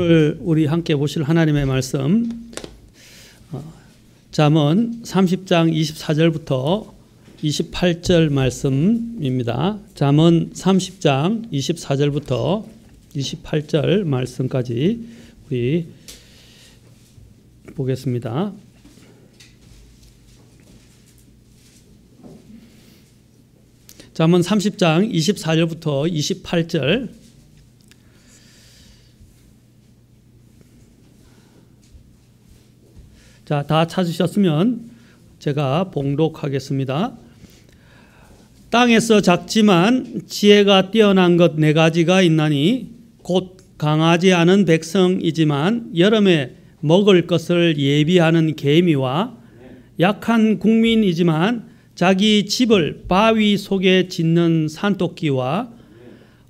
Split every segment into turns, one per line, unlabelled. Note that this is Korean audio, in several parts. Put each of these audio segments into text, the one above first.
오늘 우리 함께 보실 하나님의 말씀 잠언 30장 24절부터 28절 말씀입니다. 잠언 30장 24절부터 28절 말씀까지 우리 보겠습니다. 잠언 30장 24절부터 28절. 자, 다 찾으셨으면 제가 봉독하겠습니다. 땅에서 작지만 지혜가 뛰어난 것 네 가지가 있나니 곧 강하지 않은 백성이지만 여름에 먹을 것을 예비하는 개미와 약한 국민이지만 자기 집을 바위 속에 짓는 산토끼와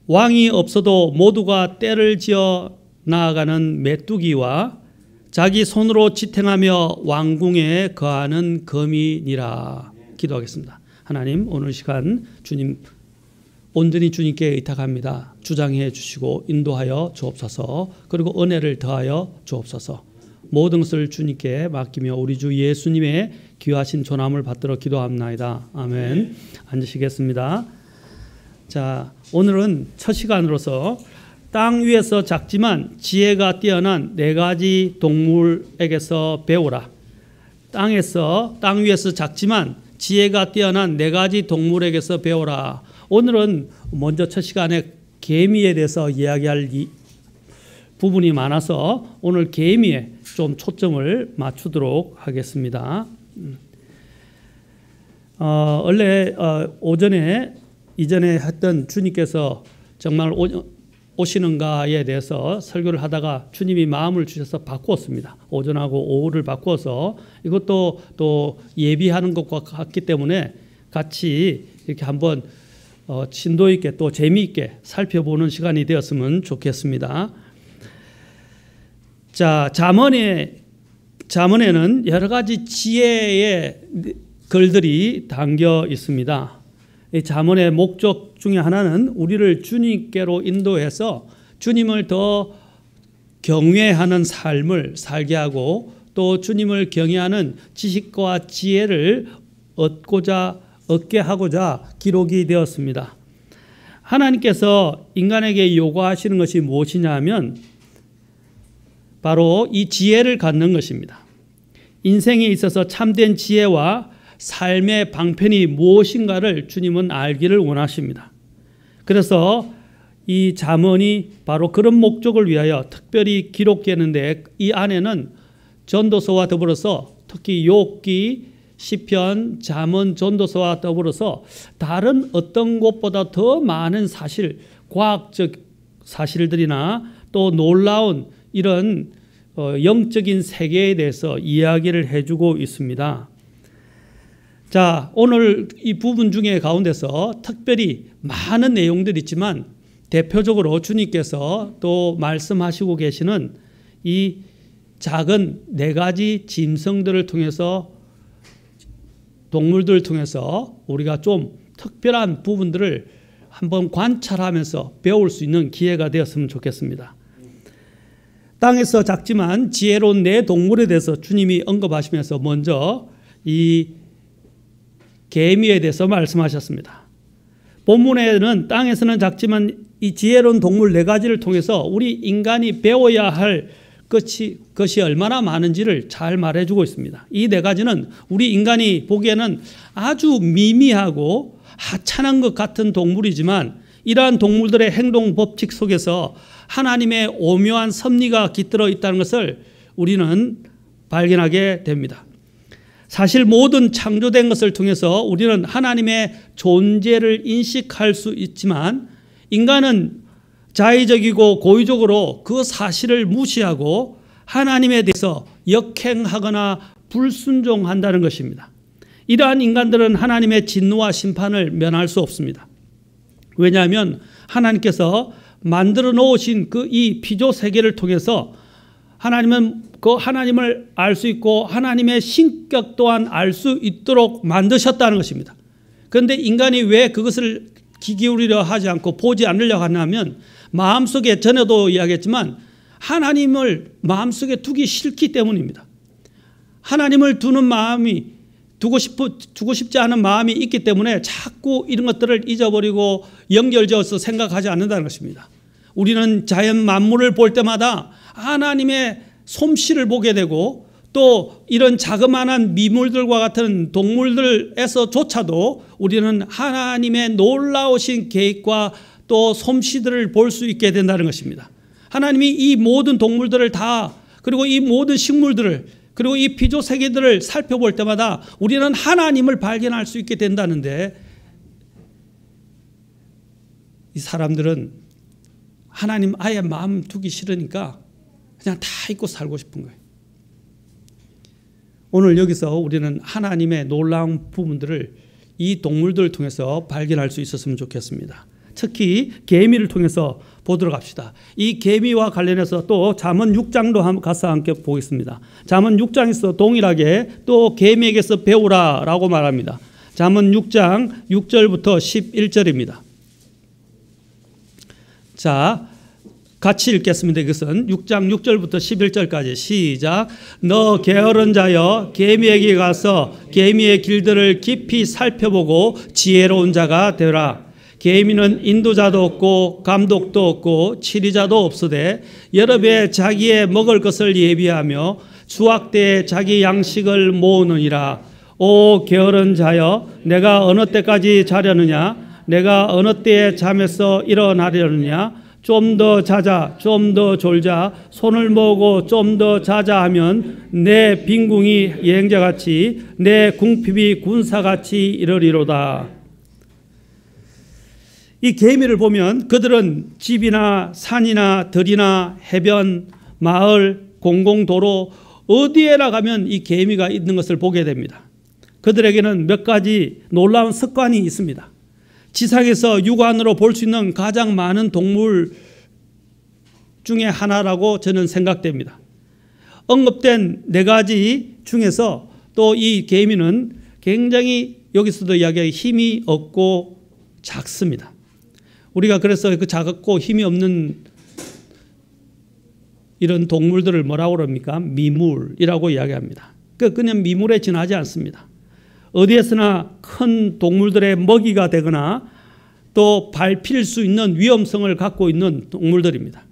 왕이 없어도 모두가 떼를 지어 나아가는 메뚜기와 자기 손으로 지탱하며 왕궁에 거하는 거미니라. 기도하겠습니다. 하나님, 오늘 시간 주님 온전히 주님께 의탁합니다. 주장해 주시고 인도하여 주옵소서. 그리고 은혜를 더하여 주옵소서. 모든 것을 주님께 맡기며 우리 주 예수님의 귀하신 존함을 받들어 기도합나이다. 아멘. 앉으시겠습니다. 자, 오늘은 첫 시간으로서 땅 위에서 작지만 지혜가 뛰어난 네 가지 동물에게서 배우라. 땅 위에서 작지만 지혜가 뛰어난 네 가지 동물에게서 배우라. 오늘은 먼저 첫 시간에 개미에 대해서 이야기할 부분이 많아서 오늘 개미에 좀 초점을 맞추도록 하겠습니다. 원래 이전에 했던 주님께서 정말 오시는가에 대해서 설교를 하다가 주님이 마음을 주셔서 바꾸었습니다. 오전하고 오후를 바꾸어서 이것도 또 예비하는 것과 같기 때문에 같이 이렇게 한번 심도 있게 또 재미있게 살펴보는 시간이 되었으면 좋겠습니다. 자, 잠언에는 여러 가지 지혜의 글들이 담겨 있습니다. 이 잠언의 목적 중에 하나는 우리를 주님께로 인도해서 주님을 더 경외하는 삶을 살게 하고 또 주님을 경외하는 지식과 지혜를 얻게 하고자 기록이 되었습니다. 하나님께서 인간에게 요구하시는 것이 무엇이냐 하면 바로 이 지혜를 갖는 것입니다. 인생에 있어서 참된 지혜와 삶의 방편이 무엇인가를 주님은 알기를 원하십니다. 그래서 이 잠언이 바로 그런 목적을 위하여 특별히 기록되는데 이 안에는 전도서와 더불어서 특히 욥기, 시편, 잠언, 전도서와 더불어서 다른 어떤 곳보다 더 많은 사실, 과학적 사실들이나 또 놀라운 이런 영적인 세계에 대해서 이야기를 해주고 있습니다. 자, 오늘 이 부분 중에 가운데서 특별히 많은 내용들이 있지만 대표적으로 주님께서 또 말씀하시고 계시는 이 작은 네 가지 짐승들을 통해서 동물들을 통해서 우리가 좀 특별한 부분들을 한번 관찰하면서 배울 수 있는 기회가 되었으면 좋겠습니다. 땅에서 작지만 지혜로운 네 동물에 대해서 주님이 언급하시면서 먼저 이 개미에 대해서 말씀하셨습니다. 본문에는 땅에서는 작지만 이 지혜로운 동물 네 가지를 통해서 우리 인간이 배워야 할 것이 얼마나 많은지를 잘 말해주고 있습니다. 이 네 가지는 우리 인간이 보기에는 아주 미미하고 하찮은 것 같은 동물이지만 이러한 동물들의 행동 법칙 속에서 하나님의 오묘한 섭리가 깃들어 있다는 것을 우리는 발견하게 됩니다. 사실 모든 창조된 것을 통해서 우리는 하나님의 존재를 인식할 수 있지만 인간은 자의적이고 고의적으로 그 사실을 무시하고 하나님에 대해서 역행하거나 불순종한다는 것입니다. 이러한 인간들은 하나님의 진노와 심판을 면할 수 없습니다. 왜냐하면 하나님께서 만들어 놓으신 그 이 피조 세계를 통해서 하나님은 그 하나님을 알 수 있고 하나님의 신격 또한 알 수 있도록 만드셨다는 것입니다. 그런데 인간이 왜 그것을 귀 기울이려 하지 않고 보지 않으려고 하냐면 마음속에 전에도 이야기했지만 하나님을 마음속에 두기 싫기 때문입니다. 하나님을 두는 마음이 두고 싶지 않은 마음이 있기 때문에 자꾸 이런 것들을 잊어버리고 연결지어서 생각하지 않는다는 것입니다. 우리는 자연 만물을 볼 때마다 하나님의 솜씨를 보게 되고 또 이런 자그마한 미물들과 같은 동물들에서조차도 우리는 하나님의 놀라우신 계획과 또 솜씨들을 볼 수 있게 된다는 것입니다. 하나님이 이 모든 동물들을 다, 그리고 이 모든 식물들을, 그리고 이 피조 세계들을 살펴볼 때마다 우리는 하나님을 발견할 수 있게 된다는데, 이 사람들은 하나님 아예 마음 두기 싫으니까 그냥 다 잊고 살고 싶은 거예요. 오늘 여기서 우리는 하나님의 놀라운 부분들을 이 동물들을 통해서 발견할 수 있었으면 좋겠습니다. 특히 개미를 통해서 보도록 합시다. 이 개미와 관련해서 또 잠언 6장도 가서 함께 보겠습니다. 잠언 6장에서 동일하게 또 개미에게서 배우라라고 말합니다. 잠언 6장 6절부터 11절입니다. 자, 같이 읽겠습니다. 이것은 6장 6절부터 11절까지 시작. 너 게으른 자여 개미에게 가서 개미의 길들을 깊이 살펴보고 지혜로운 자가 되라. 개미는 인도자도 없고 감독도 없고 치리자도 없으되 여름에 자기의 먹을 것을 예비하며 수확 때에 자기 양식을 모으느니라. 오 게으른 자여 내가 어느 때까지 자려느냐? 내가 어느 때에 잠에서 일어나려느냐? 좀 더 자자, 좀 더 졸자, 손을 모으고 좀 더 자자 하면 내 빈궁이 여행자같이 내 궁핍이 군사같이 이르리로다. 이 개미를 보면 그들은 집이나 산이나 들이나 해변, 마을, 공공도로 어디에나 가면 이 개미가 있는 것을 보게 됩니다. 그들에게는 몇 가지 놀라운 습관이 있습니다. 지상에서 육안으로 볼 수 있는 가장 많은 동물 중에 하나라고 저는 생각됩니다. 언급된 4가지 중에서 또 이 개미는 굉장히 여기서도 이야기하기 힘이 없고 작습니다. 우리가 그래서 그 작고 힘이 없는 이런 동물들을 뭐라고 그럽니까? 미물이라고 이야기합니다. 그냥 미물에 지나지 않습니다. 어디에서나 큰 동물들의 먹이가 되거나 또 밟힐 수 있는 위험성을 갖고 있는 동물들입니다.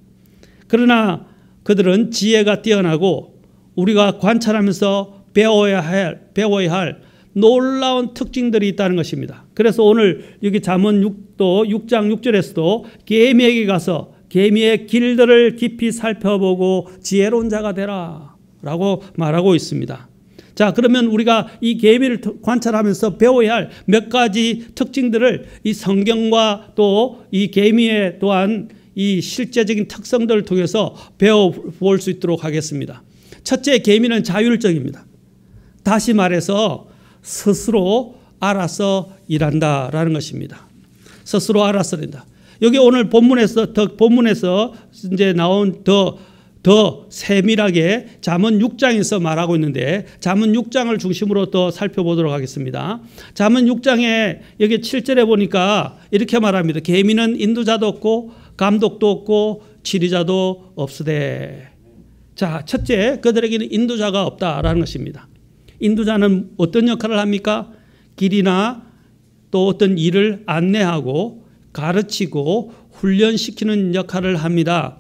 그러나 그들은 지혜가 뛰어나고 우리가 관찰하면서 배워야 할 놀라운 특징들이 있다는 것입니다. 그래서 오늘 여기 잠언 6장 6절에서도 개미에게 가서 개미의 길들을 깊이 살펴보고 지혜로운 자가 되라 라고 말하고 있습니다. 자, 그러면 우리가 이 개미를 관찰하면서 배워야 할 몇 가지 특징들을 이 성경과 또 이 개미의 또한 이 실제적인 특성들을 통해서 배워볼 수 있도록 하겠습니다. 첫째, 개미는 자율적입니다. 다시 말해서 스스로 알아서 일한다라는 것입니다. 스스로 알아서 일한다. 여기 오늘 본문에서 이제 나온 더 세밀하게 잠언 6장에서 말하고 있는데 잠언 6장을 중심으로 또 살펴보도록 하겠습니다. 잠언 6장에 여기 7절에 보니까 이렇게 말합니다. 개미는 인도자도 없고 감독도 없고 치리자도 없으되. 자, 첫째, 그들에게는 인도자가 없다라는 것입니다. 인도자는 어떤 역할을 합니까? 길이나 또 어떤 일을 안내하고 가르치고 훈련시키는 역할을 합니다.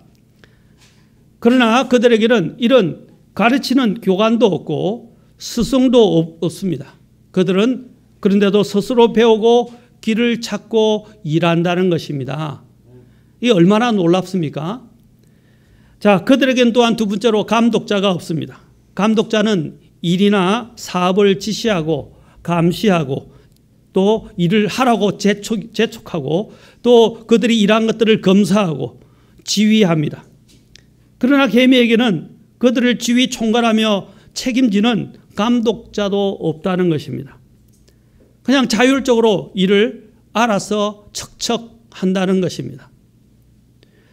그러나 그들에게는 이런 가르치는 교관도 없고 스승도 없습니다. 그들은 그런데도 스스로 배우고 길을 찾고 일한다는 것입니다. 이게 얼마나 놀랍습니까? 자, 그들에게는 또한 두 번째로 감독자가 없습니다. 감독자는 일이나 사업을 지시하고 감시하고 또 일을 하라고 재촉하고 또 그들이 일한 것들을 검사하고 지휘합니다. 그러나 개미에게는 그들을 지휘 총괄하며 책임지는 감독자도 없다는 것입니다. 그냥 자율적으로 일을 알아서 척척 한다는 것입니다.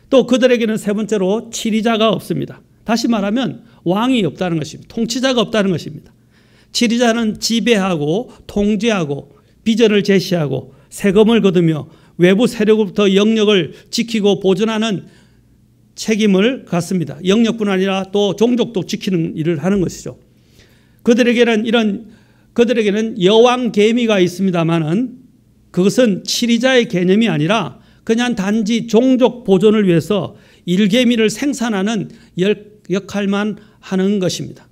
또 그들에게는 세 번째로 치리자가 없습니다. 다시 말하면 왕이 없다는 것입니다. 통치자가 없다는 것입니다. 치리자는 지배하고 통제하고 비전을 제시하고 세금을 거두며 외부 세력으로부터 영역을 지키고 보존하는 책임을 갖습니다. 영역뿐 아니라 또 종족도 지키는 일을 하는 것이죠. 그들에게는 여왕 개미가 있습니다만은 그것은 치리자의 개념이 아니라 그냥 단지 종족 보존을 위해서 일개미를 생산하는 역할만 하는 것입니다.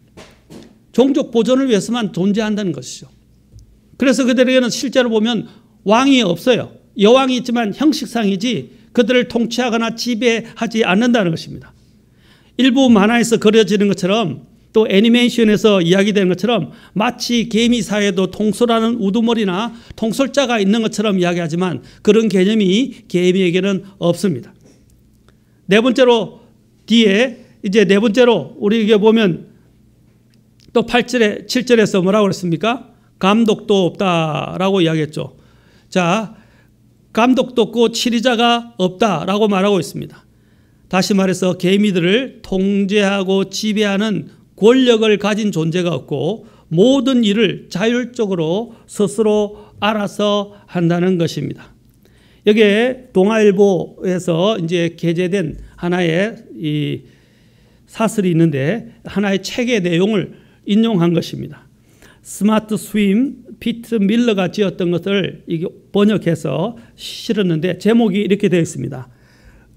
종족 보존을 위해서만 존재한다는 것이죠. 그래서 그들에게는 실제로 보면 왕이 없어요. 여왕이 있지만 형식상이지 그들을 통치하거나 지배하지 않는다는 것입니다. 일부 만화에서 그려지는 것처럼 또 애니메이션에서 이야기되는 것처럼 마치 개미 사이에도 통솔하는 우두머리나 통솔자가 있는 것처럼 이야기하지만 그런 개념이 개미에게는 없습니다. 네 번째로 우리 이게 보면 또 7절에서 뭐라고 그랬습니까? 감독도 없다라고 이야기했죠. 자, 감독도 없고 치리자가 없다라고 말하고 있습니다. 다시 말해서 개미들을 통제하고 지배하는 권력을 가진 존재가 없고 모든 일을 자율적으로 스스로 알아서 한다는 것입니다. 여기에 동아일보에서 이제 게재된 하나의 이 사설이 있는데 하나의 책의 내용을 인용한 것입니다. 스마트 스윙 피트 밀러가 지었던 것을 번역해서 실었는데 제목이 이렇게 되어 있습니다.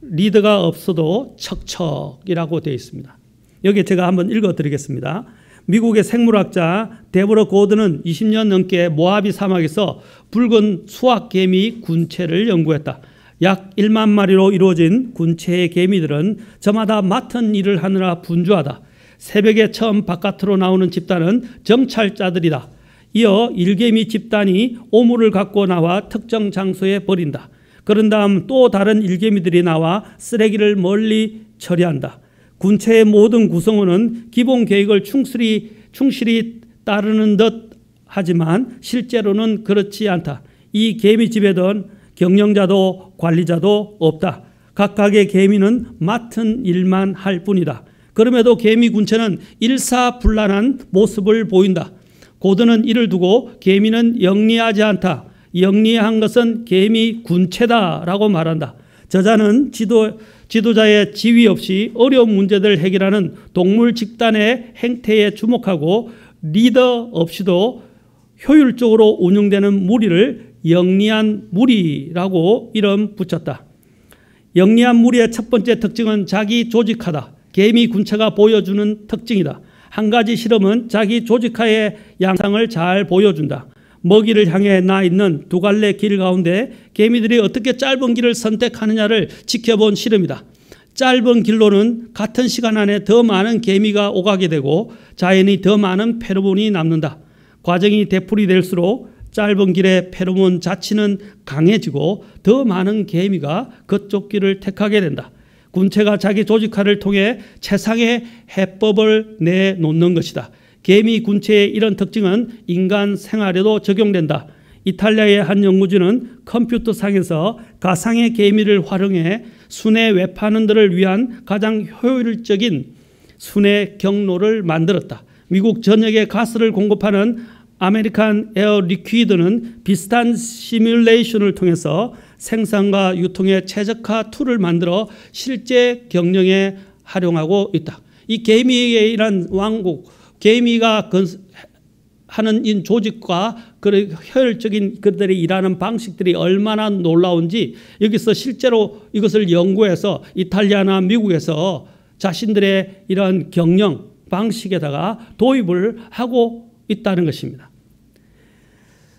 리더가 없어도 척척이라고 되어 있습니다. 여기 제가 한번 읽어드리겠습니다. 미국의 생물학자 데보러 고든은 20년 넘게 모하비 사막에서 붉은 수확개미 군체를 연구했다. 약 1만 마리로 이루어진 군체의 개미들은 저마다 맡은 일을 하느라 분주하다. 새벽에 처음 바깥으로 나오는 집단은 정찰자들이다. 이어 일개미 집단이 오물을 갖고 나와 특정 장소에 버린다. 그런 다음 또 다른 일개미들이 나와 쓰레기를 멀리 처리한다. 군체의 모든 구성원은 기본 계획을 충실히 따르는 듯 하지만 실제로는 그렇지 않다. 이 개미집에는 경영자도 관리자도 없다. 각각의 개미는 맡은 일만 할 뿐이다. 그럼에도 개미 군체는 일사불란한 모습을 보인다. 고든은 이를 두고 개미는 영리하지 않다. 영리한 것은 개미 군체다라고 말한다. 저자는 지도자의 지위 없이 어려운 문제들을 해결하는 동물 집단의 행태에 주목하고 리더 없이도 효율적으로 운영되는 무리를 영리한 무리라고 이름 붙였다. 영리한 무리의 첫 번째 특징은 자기 조직화다. 개미 군체가 보여주는 특징이다. 한 가지 실험은 자기 조직화의 양상을 잘 보여준다. 먹이를 향해 나 있는 두 갈래 길 가운데 개미들이 어떻게 짧은 길을 선택하느냐를 지켜본 실험이다. 짧은 길로는 같은 시간 안에 더 많은 개미가 오가게 되고 자연히 더 많은 페로몬이 남는다. 과정이 되풀이될수록 짧은 길의 페로몬 자치는 강해지고 더 많은 개미가 그쪽 길을 택하게 된다. 군체가 자기 조직화를 통해 최상의 해법을 내놓는 것이다. 개미 군체의 이런 특징은 인간 생활에도 적용된다. 이탈리아의 한 연구진은 컴퓨터상에서 가상의 개미를 활용해 순회 외판원들을 위한 가장 효율적인 순회 경로를 만들었다. 미국 전역에 가스를 공급하는 아메리칸 에어 리퀴드는 비슷한 시뮬레이션을 통해서 생산과 유통의 최적화 툴을 만들어 실제 경영에 활용하고 있다. 이 개미의 이런 왕국, 개미가 하는 이 조직과 그 효율적인 그들이 일하는 방식들이 얼마나 놀라운지 여기서 실제로 이것을 연구해서 이탈리아나 미국에서 자신들의 이런 경영 방식에다가 도입을 하고 있다는 것입니다.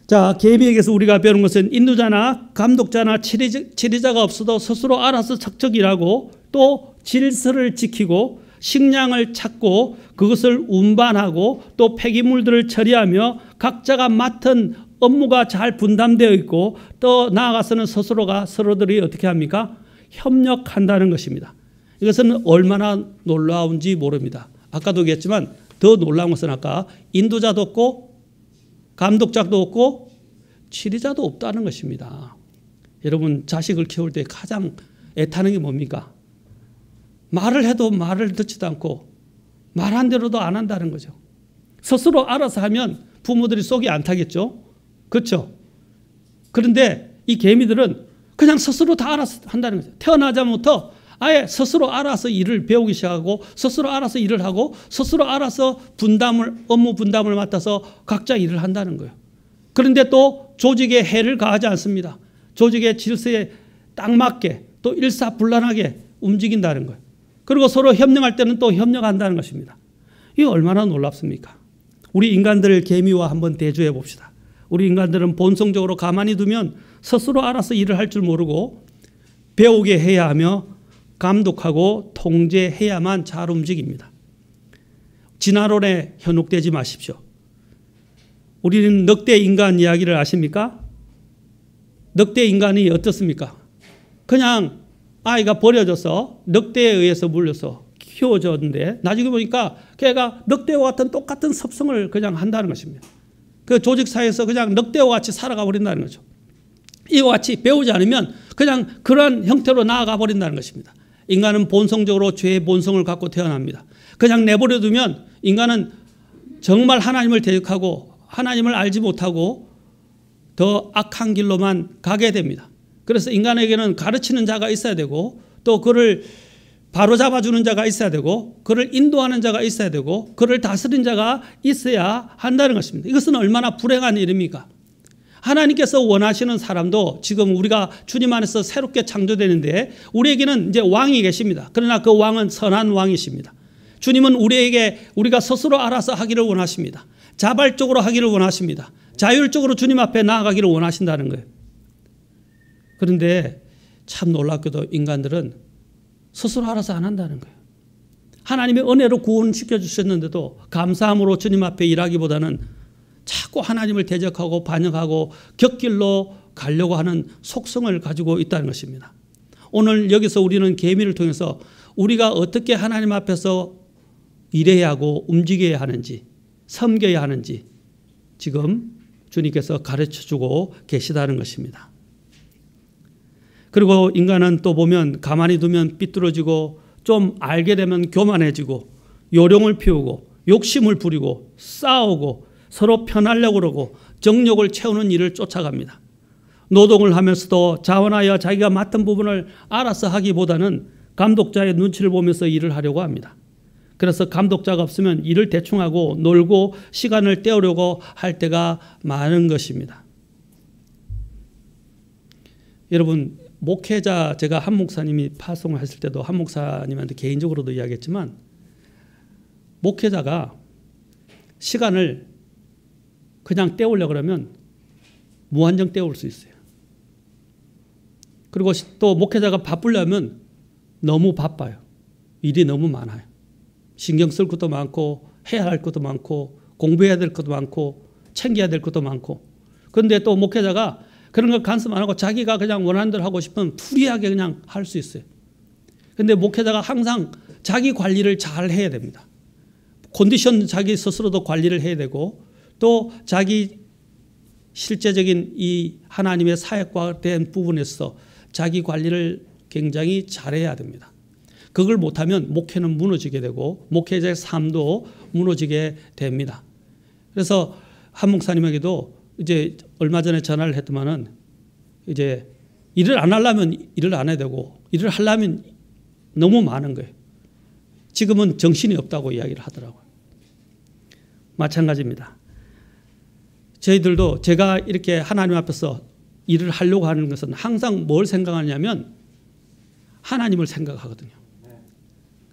자, 개미에게서 우리가 배우는 것은 인도자나 감독자나 치리자가 없어도 스스로 알아서 척척 일하고 또 질서를 지키고 식량을 찾고 그것을 운반하고 또 폐기물들을 처리하며 각자가 맡은 업무가 잘 분담되어 있고 또 나아가서는 스스로가 서로들이 어떻게 합니까? 협력한다는 것입니다. 이것은 얼마나 놀라운지 모릅니다. 아까도 얘기했지만 더 놀라운 것은 아까 인도자도 없고 감독자도 없고 치리자도 없다는 것입니다. 여러분 자식을 키울 때 가장 애타는 게 뭡니까? 말을 해도 말을 듣지도 않고 말한 대로도 안 한다는 거죠. 스스로 알아서 하면 부모들이 속이 안 타겠죠. 그렇죠? 그런데 이 개미들은 그냥 스스로 다 알아서 한다는 거죠. 태어나자부터 아예 스스로 알아서 일을 배우기 시작하고 스스로 알아서 일을 하고 스스로 알아서 업무 분담을 맡아서 각자 일을 한다는 거예요. 그런데 또 조직에 해를 가하지 않습니다. 조직의 질서에 딱 맞게 또 일사불란하게 움직인다는 거예요. 그리고 서로 협력할 때는 또 협력한다는 것입니다. 이게 얼마나 놀랍습니까? 우리 인간들 개미와 한번 대조해 봅시다. 우리 인간들은 본성적으로 가만히 두면 스스로 알아서 일을 할 줄 모르고 배우게 해야 하며 감독하고 통제해야만 잘 움직입니다. 진화론에 현혹되지 마십시오. 우리는 늑대 인간 이야기를 아십니까? 늑대 인간이 어떻습니까? 그냥 아이가 버려져서 늑대에 의해서 물려서 키워졌는데 나중에 보니까 걔가 늑대와 같은 똑같은 습성을 그냥 한다는 것입니다. 그 조직사회에서 그냥 늑대와 같이 살아가 버린다는 거죠. 이와 같이 배우지 않으면 그냥 그러한 형태로 나아가 버린다는 것입니다. 인간은 본성적으로 죄의 본성을 갖고 태어납니다. 그냥 내버려 두면 인간은 정말 하나님을 대적하고 하나님을 알지 못하고 더 악한 길로만 가게 됩니다. 그래서 인간에게는 가르치는 자가 있어야 되고 또 그를 바로잡아주는 자가 있어야 되고 그를 인도하는 자가 있어야 되고 그를 다스리는 자가 있어야 한다는 것입니다. 이것은 얼마나 불행한 일입니까? 하나님께서 원하시는 사람도 지금 우리가 주님 안에서 새롭게 창조되는데 우리에게는 이제 왕이 계십니다. 그러나 그 왕은 선한 왕이십니다. 주님은 우리가 스스로 알아서 하기를 원하십니다. 자발적으로 하기를 원하십니다. 자율적으로 주님 앞에 나아가기를 원하신다는 거예요. 그런데 참 놀랍게도 인간들은 스스로 알아서 안 한다는 거예요. 하나님의 은혜로 구원시켜 주셨는데도 감사함으로 주님 앞에 일하기보다는 자꾸 하나님을 대적하고 반역하고 곁길로 가려고 하는 속성을 가지고 있다는 것입니다. 오늘 여기서 우리는 계미를 통해서 우리가 어떻게 하나님 앞에서 일해야 하고 움직여야 하는지 섬겨야 하는지 지금 주님께서 가르쳐주고 계시다는 것입니다. 그리고 인간은 또 보면 가만히 두면 삐뚤어지고 좀 알게 되면 교만해지고 요령을 피우고 욕심을 부리고 싸우고 서로 편하려고 그러고 정욕을 채우는 일을 쫓아갑니다. 노동을 하면서도 자원하여 자기가 맡은 부분을 알아서 하기보다는 감독자의 눈치를 보면서 일을 하려고 합니다. 그래서 감독자가 없으면 일을 대충 하고 놀고 시간을 때우려고 할 때가 많은 것입니다. 여러분, 목회자, 제가 한 목사님이 파송을 했을 때도 한 목사님한테 개인적으로도 이야기했지만 목회자가 시간을 그냥 때우려고 그러면 무한정 때울 수 있어요. 그리고 또 목회자가 바쁘려면 너무 바빠요. 일이 너무 많아요. 신경 쓸 것도 많고 해야 할 것도 많고 공부해야 될 것도 많고 챙겨야 될 것도 많고. 그런데 또 목회자가 그런 걸 간섭 안 하고 자기가 그냥 원하는 대로 하고 싶으면 프리하게 그냥 할 수 있어요. 그런데 목회자가 항상 자기 관리를 잘 해야 됩니다. 컨디션 자기 스스로도 관리를 해야 되고 또 자기 실제적인 이 하나님의 사역과 된 부분에서 자기 관리를 굉장히 잘해야 됩니다. 그걸 못하면 목회는 무너지게 되고 목회자의 삶도 무너지게 됩니다. 그래서 한 목사님에게도 이제 얼마 전에 전화를 했더만은 이제 일을 안 하려면 일을 안 해야 되고 일을 하려면 너무 많은 거예요. 지금은 정신이 없다고 이야기를 하더라고요. 마찬가지입니다. 저희들도 제가 이렇게 하나님 앞에서 일을 하려고 하는 것은 항상 뭘 생각하냐면 하나님을 생각하거든요.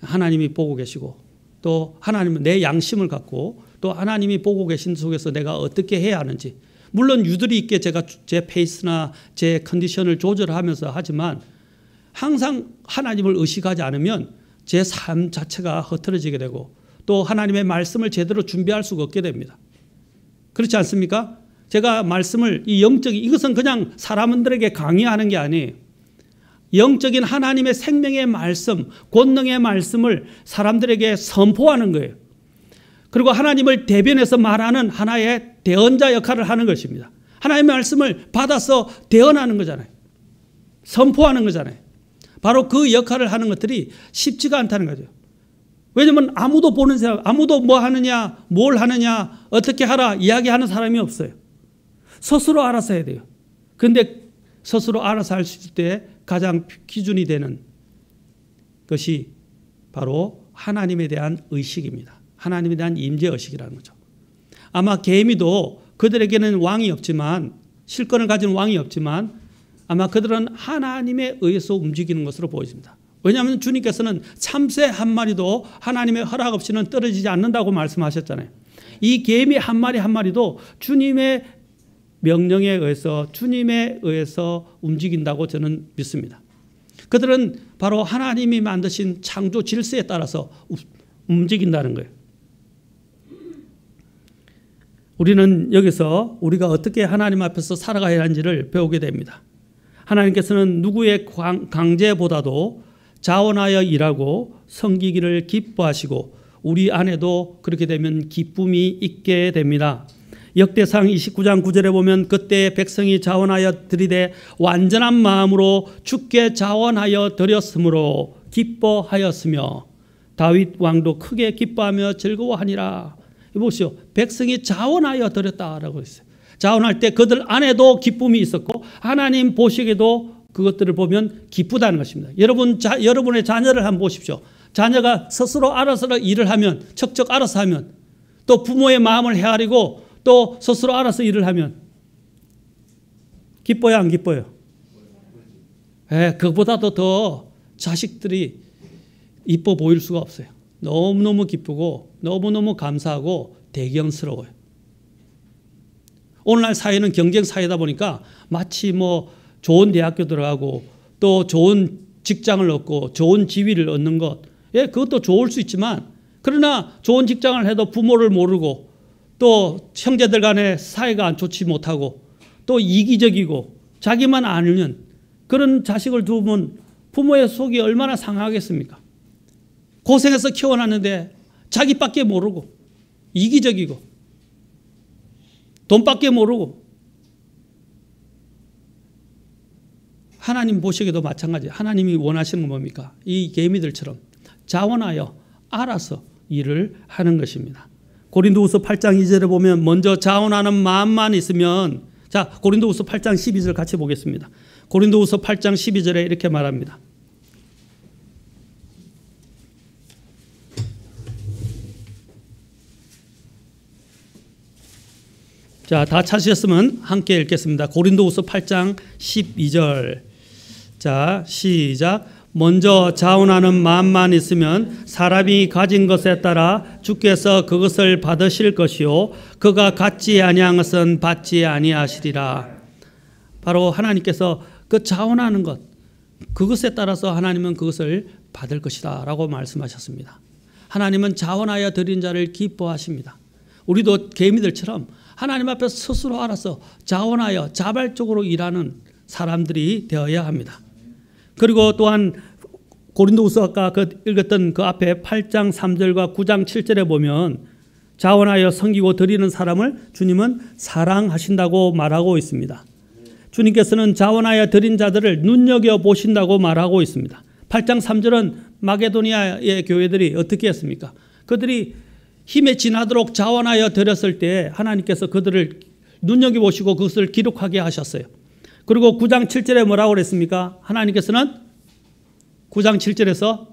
하나님이 보고 계시고 또 하나님은 내 양심을 갖고 또 하나님이 보고 계신 속에서 내가 어떻게 해야 하는지, 물론 유도리 있게 제가 제 페이스나 제 컨디션을 조절하면서 하지만 항상 하나님을 의식하지 않으면 제 삶 자체가 흐트러지게 되고 또 하나님의 말씀을 제대로 준비할 수가 없게 됩니다. 그렇지 않습니까? 제가 말씀을 이것은 그냥 사람들에게 강의하는 게 아니에요. 영적인 하나님의 생명의 말씀, 권능의 말씀을 사람들에게 선포하는 거예요. 그리고 하나님을 대변해서 말하는 하나의 대언자 역할을 하는 것입니다. 하나님의 말씀을 받아서 대언하는 거잖아요. 선포하는 거잖아요. 바로 그 역할을 하는 것들이 쉽지가 않다는 거죠. 왜냐하면 아무도 보는 사람, 아무도 뭐 하느냐, 뭘 하느냐, 어떻게 하라 이야기하는 사람이 없어요. 스스로 알아서 해야 돼요. 그런데 스스로 알아서 할 수 있을 때 가장 기준이 되는 것이 바로 하나님에 대한 의식입니다. 하나님에 대한 임재의식이라는 거죠. 아마 개미도 그들에게는 왕이 없지만, 실권을 가진 왕이 없지만 아마 그들은 하나님에 의해서 움직이는 것으로 보여집니다. 왜냐하면 주님께서는 참새 한 마리도 하나님의 허락 없이는 떨어지지 않는다고 말씀하셨잖아요. 이 개미 한 마리 한 마리도 주님의 명령에 의해서, 주님에 의해서 움직인다고 저는 믿습니다. 그들은 바로 하나님이 만드신 창조 질서에 따라서 움직인다는 거예요. 우리는 여기서 우리가 어떻게 하나님 앞에서 살아가야 하는지를 배우게 됩니다. 하나님께서는 누구의 강제보다도 자원하여 일하고 섬기기를 기뻐하시고 우리 안에도 그렇게 되면 기쁨이 있게 됩니다. 역대상 29장 9절에 보면 그때 백성이 자원하여 드리되 완전한 마음으로 주께 자원하여 드렸으므로 기뻐하였으며 다윗 왕도 크게 기뻐하며 즐거워하니라. 보시오. 백성이 자원하여 드렸다라고 했어요. 자원할 때 그들 안에도 기쁨이 있었고 하나님 보시기에도 그것들을 보면 기쁘다는 것입니다. 여러분의 자녀를 한번 보십시오. 자녀가 스스로 알아서 일을 하면, 척척 알아서 하면, 또 부모의 마음을 헤아리고 또 스스로 알아서 일을 하면 기뻐요, 안 기뻐요? 그것보다도 더 자식들이 이뻐 보일 수가 없어요. 너무너무 기쁘고 너무너무 감사하고 대견스러워요. 오늘날 사회는 경쟁 사회다 보니까 마치 뭐 좋은 대학교 들어가고 또 좋은 직장을 얻고 좋은 지위를 얻는 것, 그것도 좋을 수 있지만, 그러나 좋은 직장을 해도 부모를 모르고 또 형제들 간에 사이가 좋지 못하고 또 이기적이고 자기만 알면 그런 자식을 두면 부모의 속이 얼마나 상하겠습니까? 고생해서 키워놨는데 자기밖에 모르고 이기적이고 돈밖에 모르고. 하나님 보시기에도 마찬가지. 하나님이 원하시는 건 뭡니까? 이 개미들처럼 자원하여 알아서 일을 하는 것입니다. 고린도후서 8장 2절에 보면 먼저 자원하는 마음만 있으면, 자, 고린도후서 8장 12절 같이 보겠습니다. 고린도후서 8장 12절에 이렇게 말합니다. 자, 다 찾으셨으면 함께 읽겠습니다. 고린도후서 8장 12절. 자, 시작. 먼저 자원하는 마음만 있으면 사람이 가진 것에 따라 주께서 그것을 받으실 것이요 그가 갖지 아니한 것은 받지 아니하시리라. 바로 하나님께서 그 자원하는 것, 그것에 따라서 하나님은 그것을 받을 것이다 라고 말씀하셨습니다. 하나님은 자원하여 드린 자를 기뻐하십니다. 우리도 개미들처럼 하나님 앞에 스스로 알아서 자원하여 자발적으로 일하는 사람들이 되어야 합니다. 그리고 또한 고린도후서 아까 읽었던 그 앞에 8장 3절과 9장 7절에 보면 자원하여 섬기고 드리는 사람을 주님은 사랑하신다고 말하고 있습니다. 주님께서는 자원하여 드린 자들을 눈여겨보신다고 말하고 있습니다. 8장 3절은 마게도니아의 교회들이 어떻게 했습니까? 그들이 힘에 지나도록 자원하여 드렸을 때 하나님께서 그들을 눈여겨보시고 그것을 기록하게 하셨어요. 그리고 9장 7절에 뭐라고 그랬습니까? 하나님께서는 9장 7절에서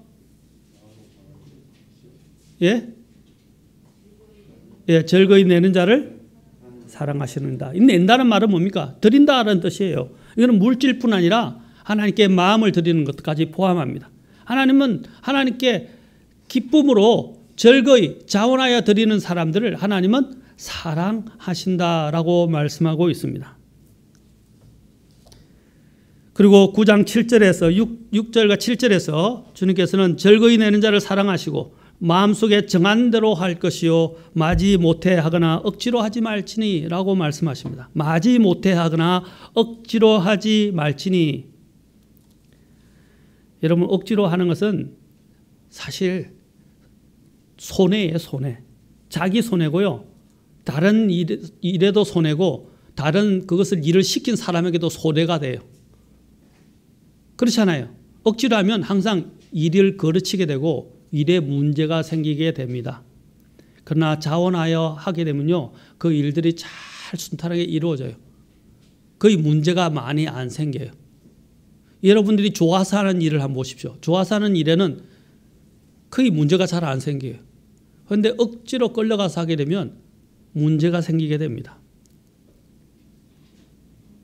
즐거이 내는 자를 사랑하시는다. 이 낸다는 말은 뭡니까? 드린다는 뜻이에요. 이거는 물질뿐 아니라 하나님께 마음을 드리는 것까지 포함합니다. 하나님은 하나님께 기쁨으로 즐거이 자원하여 드리는 사람들을 하나님은 사랑하신다라고 말씀하고 있습니다. 그리고 9장 7절에서 6절과 7절에서 주님께서는 즐거이 내는 자를 사랑하시고 마음속에 정한 대로 할 것이요 마지 못해 하거나 억지로 하지 말지니 라고 말씀하십니다. 마지 못해 하거나 억지로 하지 말지니. 여러분, 억지로 하는 것은 사실 손해예요. 손해. 자기 손해고요, 다른 일에도 손해고 다른 그것을 일을 시킨 사람에게도 손해가 돼요. 그렇잖아요. 억지로 하면 항상 일을 거르치게 되고 일에 문제가 생기게 됩니다. 그러나 자원하여 하게 되면요, 그 일들이 잘 순탄하게 이루어져요. 거의 문제가 많이 안 생겨요. 여러분들이 좋아서 하는 일을 한번 보십시오. 좋아서 하는 일에는 크게 문제가 잘 안 생겨요. 그런데 억지로 끌려가서 하게 되면 문제가 생기게 됩니다.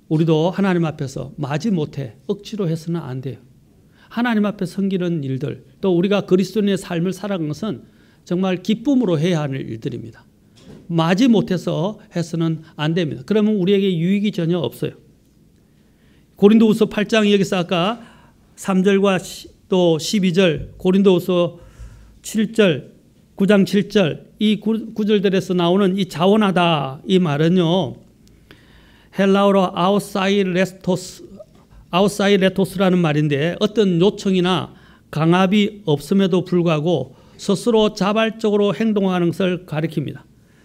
우리도 하나님 앞에서 마지못해 억지로 해서는 안 돼요. 하나님 앞에 섬기는 일들, 또 우리가 그리스도인의 삶을 살아가는 것은 정말 기쁨으로 해야 하는 일들입니다. 마지못해서 해서는 안 됩니다. 그러면 우리에게 유익이 전혀 없어요. 고린도후서 8장 여기서 아까 3절과 또 12절, 고린도후서 7절, 9장 7절 이 구절들에서 나오는 이 자원하다 이 말은요, 헬라어로 아우사이레토스라는 말인데 어떤 요청이나 강압이 없음에도 불구하고 스스로 자발적으로 행동하는 것을 가리킵니다.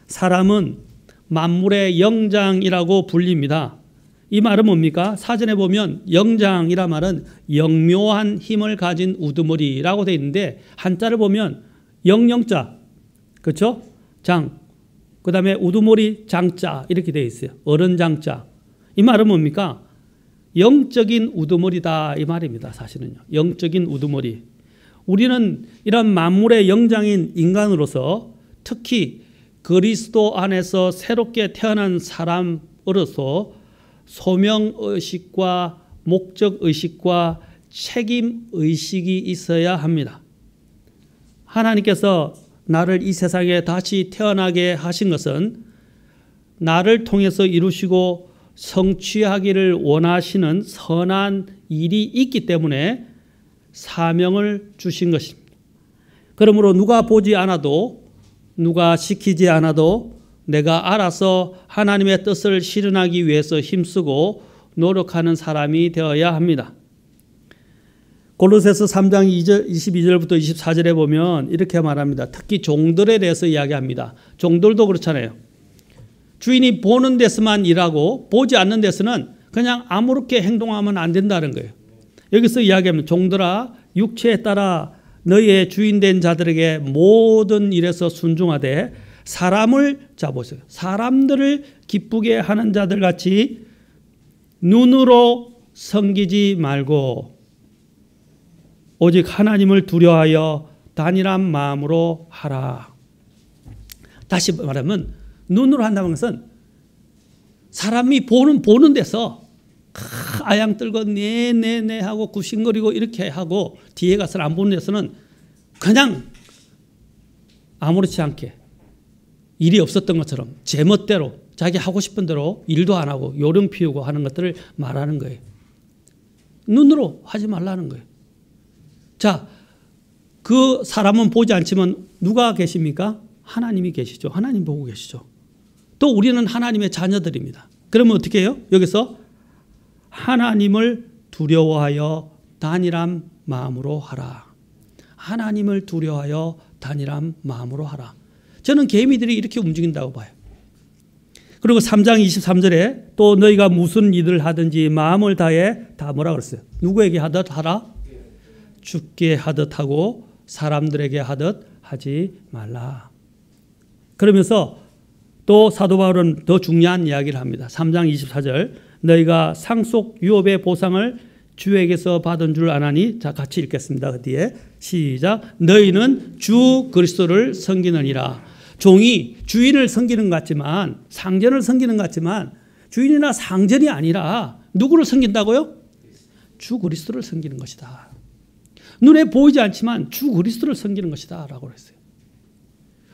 사람은 만물의 영장이라고 불립니다. 이 말은 뭡니까? 사전에 보면 영장이라 말은 영묘한 힘을 가진 우두머리라고 되어 있는데 한자를 보면 영영자, 그렇죠? 장, 그 다음에 우두머리 장자 이렇게 되어 있어요. 어른 장자. 이 말은 뭡니까? 영적인 우두머리다 이 말입니다. 사실은요. 영적인 우두머리. 우리는 이런 만물의 영장인 인간으로서 특히 그리스도 안에서 새롭게 태어난 사람으로서 소명의식과 목적의식과 책임의식이 있어야 합니다. 하나님께서 나를 이 세상에 다시 태어나게 하신 것은 나를 통해서 이루시고 성취하기를 원하시는 선한 일이 있기 때문에 사명을 주신 것입니다. 그러므로 누가 보지 않아도 누가 시키지 않아도 내가 알아서 하나님의 뜻을 실현하기 위해서 힘쓰고 노력하는 사람이 되어야 합니다. 골로새서 3장 22절부터 24절에 보면 이렇게 말합니다. 특히 종들에 대해서 이야기합니다. 종들도 그렇잖아요. 주인이 보는 데서만 일하고 보지 않는 데서는 그냥 아무렇게 행동하면 안 된다는 거예요. 여기서 이야기하면 종들아 육체에 따라 너희의 주인된 자들에게 모든 일에서 순종하되 사람을 보세요. 사람들을 기쁘게 하는 자들 같이 눈으로 섬기지 말고 오직 하나님을 두려워하여 단일한 마음으로 하라. 다시 말하면 눈으로 한다는 것은 사람이 보는 데서 아양 떨고 네네네 하고 굽신거리고 이렇게 하고 뒤에 가서 안 보는 데서는 그냥 아무렇지 않게 일이 없었던 것처럼 제멋대로 자기 하고 싶은 대로 일도 안 하고 요령 피우고 하는 것들을 말하는 거예요. 눈으로 하지 말라는 거예요. 자, 그 사람은 보지 않지만 누가 계십니까? 하나님이 계시죠. 하나님 보고 계시죠. 또 우리는 하나님의 자녀들입니다. 그러면 어떻게 해요? 여기서 하나님을 두려워하여 단일한 마음으로 하라. 하나님을 두려워하여 단일한 마음으로 하라. 저는 개미들이 이렇게 움직인다고 봐요. 그리고 3장 23절에 또 너희가 무슨 일을 하든지 마음을 다해 다 뭐라 그랬어요? 누구에게 하듯 하라? 주께 하듯 하고 사람들에게 하듯 하지 말라. 그러면서 또 사도 바울은 더 중요한 이야기를 합니다. 3장 24절 너희가 상속 유업의 보상을 주에게서 받은 줄 아나니 자 같이 읽겠습니다. 그 뒤에 시작 너희는 주 그리스도를 섬기느니라. 종이 주인을 섬기는 것 같지만 상전을 섬기는 것 같지만 주인이나 상전이 아니라 누구를 섬긴다고요? 주 그리스도를 섬기는 것이다. 눈에 보이지 않지만 주 그리스도를 섬기는 것이다 라고 그랬어요.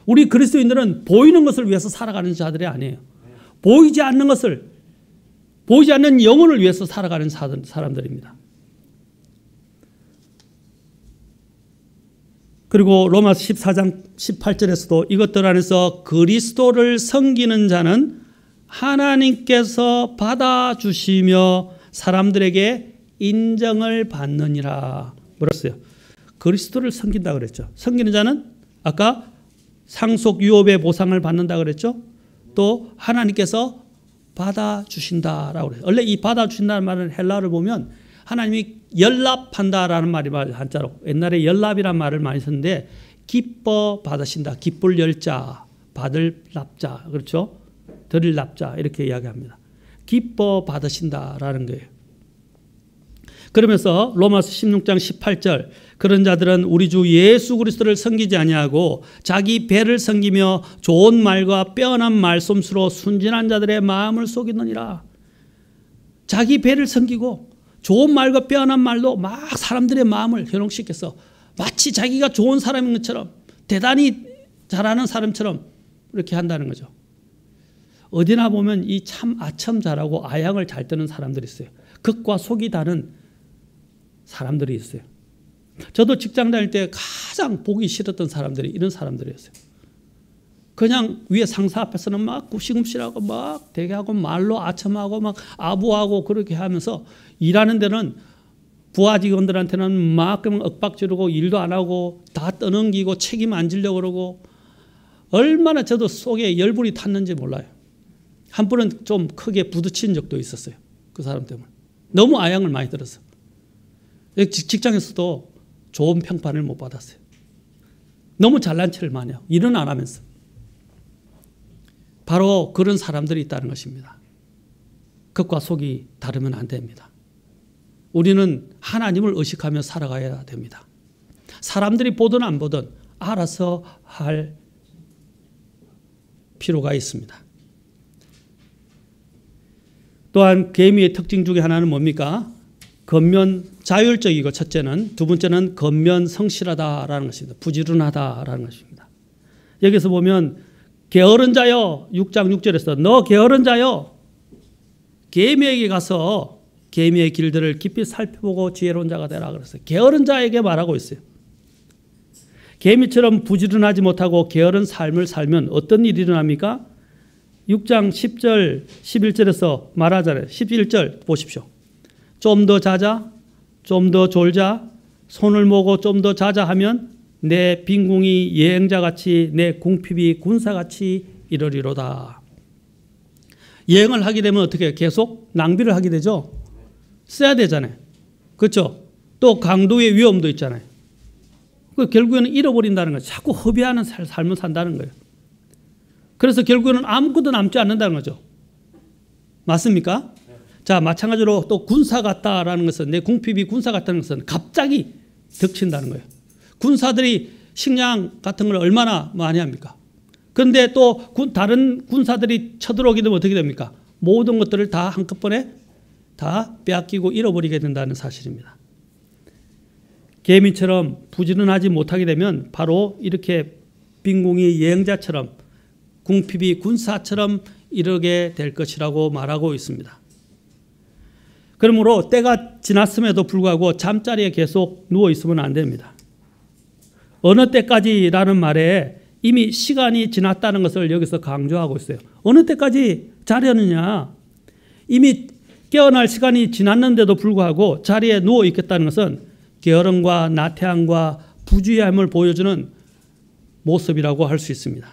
우리 그리스도인들은 보이는 것을 위해서 살아가는 자들이 아니에요. 보이지 않는 것을, 보이지 않는 영혼을 위해서 살아가는 사람들입니다. 그리고 로마서 14장 18절에서도 이것들 안에서 그리스도를 섬기는 자는 하나님께서 받아주시며 사람들에게 인정을 받느니라. 뭐랬어요? 그리스도를 섬긴다 그랬죠. 섬기는 자는 아까 상속 유업의 보상을 받는다 그랬죠. 또 하나님께서 받아주신다라고 그래요. 원래 이 받아주신다는 말은 헬라어를 보면 하나님이 연락한다라는 말이 한자로 옛날에 연락이라는 말을 많이 썼는데 기뻐 받으신다. 기쁠 열자, 받을 납자, 그렇죠? 들을 납자 이렇게 이야기합니다. 기뻐 받으신다라는 거예요. 그러면서 로마서 16장 18절 그런 자들은 우리 주 예수 그리스도를 섬기지 아니하고 자기 배를 섬기며 좋은 말과 빼어난 말씀수로 순진한 자들의 마음을 속이느니라. 자기 배를 섬기고 좋은 말과 빼어난 말로 막 사람들의 마음을 현혹시켜서 마치 자기가 좋은 사람인 것처럼 대단히 잘하는 사람처럼 이렇게 한다는 거죠. 어디나 보면 이 참 아첨 잘하고 아양을 잘 뜨는 사람들이 있어요. 극과 속이 다른 사람들이 있어요. 저도 직장 다닐 때 가장 보기 싫었던 사람들이 이런 사람들이었어요. 그냥 위에 상사 앞에서는 막 굽시굽시하고 막 대기하고 말로 아첨하고 막 아부하고 그렇게 하면서 일하는 데는 부하 직원들한테는 막 그냥 윽박 지르고 일도 안 하고 다 떠넘기고 책임 안 지려고 그러고 얼마나 저도 속에 열불이 탔는지 몰라요. 한 번은 좀 크게 부딪힌 적도 있었어요. 그 사람 때문에. 너무 아양을 많이 들었어. 직장에서도 좋은 평판을 못 받았어요. 너무 잘난 체를 많이 하고 일은 안 하면서. 바로 그런 사람들이 있다는 것입니다. 겉과 속이 다르면 안 됩니다. 우리는 하나님을 의식하며 살아가야 됩니다. 사람들이 보든 안 보든 알아서 할 필요가 있습니다. 또한 계미의 특징 중에 하나는 뭡니까? 겉면 자율적이고 첫째는, 두 번째는 겉면 성실하다라는 것입니다. 부지런하다라는 것입니다. 여기서 보면 게으른 자여 6장 6절에서 너 게으른 자여 계미에게 가서 계미의 길들을 깊이 살펴보고 지혜로운 자가 되라 그랬어요. 게으른 자에게 말하고 있어요. 계미처럼 부지런하지 못하고 게으른 삶을 살면 어떤 일이 일어납니까? 6장 10절 11절에서 말하잖아요. 11절 보십시오. 좀 더 자자, 좀 더 졸자, 손을 모고 좀 더 자자 하면 내 빈궁이 여행자같이 내 궁핍이 군사같이 이러리로다. 여행을 하게 되면 어떻게 해요? 계속 낭비를 하게 되죠. 써야 되잖아요. 그렇죠? 또 강도의 위험도 있잖아요. 결국에는 잃어버린다는 거예요. 자꾸 허비하는 삶을 산다는 거예요. 그래서 결국에는 아무것도 남지 않는다는 거죠. 맞습니까? 자, 마찬가지로 또 군사 같다라는 것은, 내 궁핍이 군사 같다는 것은 갑자기 덮친다는 거예요. 군사들이 식량 같은 걸 얼마나 많이 합니까? 그런데 또 다른 군사들이 쳐들어오게 되면 어떻게 됩니까? 모든 것들을 다 한꺼번에 다 빼앗기고 잃어버리게 된다는 사실입니다. 개미처럼 부지런하지 못하게 되면 바로 이렇게 빈궁이 여행자처럼 궁핍이 군사처럼 이르게 될 것이라고 말하고 있습니다. 그러므로 때가 지났음에도 불구하고 잠자리에 계속 누워 있으면 안 됩니다. 어느 때까지라는 말에 이미 시간이 지났다는 것을 여기서 강조하고 있어요. 어느 때까지 자려느냐? 이미 깨어날 시간이 지났는데도 불구하고 자리에 누워 있겠다는 것은 게으름과 나태함과 부주의함을 보여주는 모습이라고 할 수 있습니다.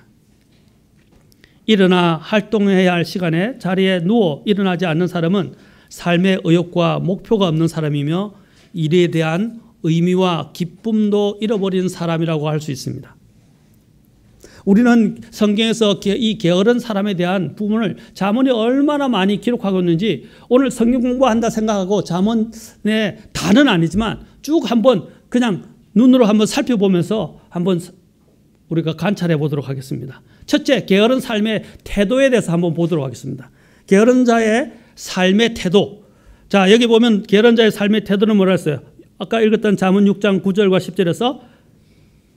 일어나 활동해야 할 시간에 자리에 누워 일어나지 않는 사람은 삶의 의욕과 목표가 없는 사람이며 일에 대한 의미와 기쁨도 잃어버린 사람이라고 할 수 있습니다. 우리는 성경에서 이 게으른 사람에 대한 부분을 잠언이 얼마나 많이 기록하고 있는지 오늘 성경 공부한다 생각하고 잠언의 다는 아니지만 쭉 한번 그냥 눈으로 한번 살펴보면서 한번 우리가 관찰해 보도록 하겠습니다. 첫째, 게으른 삶의 태도에 대해서 한번 보도록 하겠습니다. 게으른 자의 삶의 태도. 자, 여기 보면 게으른 자의 삶의 태도는 뭐라 했어요? 아까 읽었던 잠언 6장 9절과 10절에서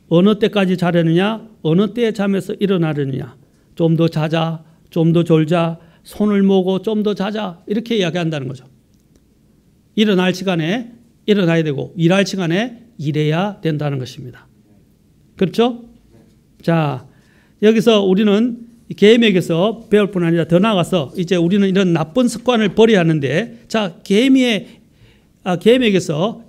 어느 때까지 자려느냐? 어느 때에 잠에서 일어나려느냐? 좀 더 자자, 좀 더 졸자, 손을 모고 좀 더 자자, 이렇게 이야기한다는 거죠. 일어날 시간에 일어나야 되고 일할 시간에 일해야 된다는 것입니다. 그렇죠? 자, 여기서 우리는 계명에서 배울 뿐 아니라 더 나아가서 이제 우리는 이런 나쁜 습관을 버려야 하는데, 자, 계명에서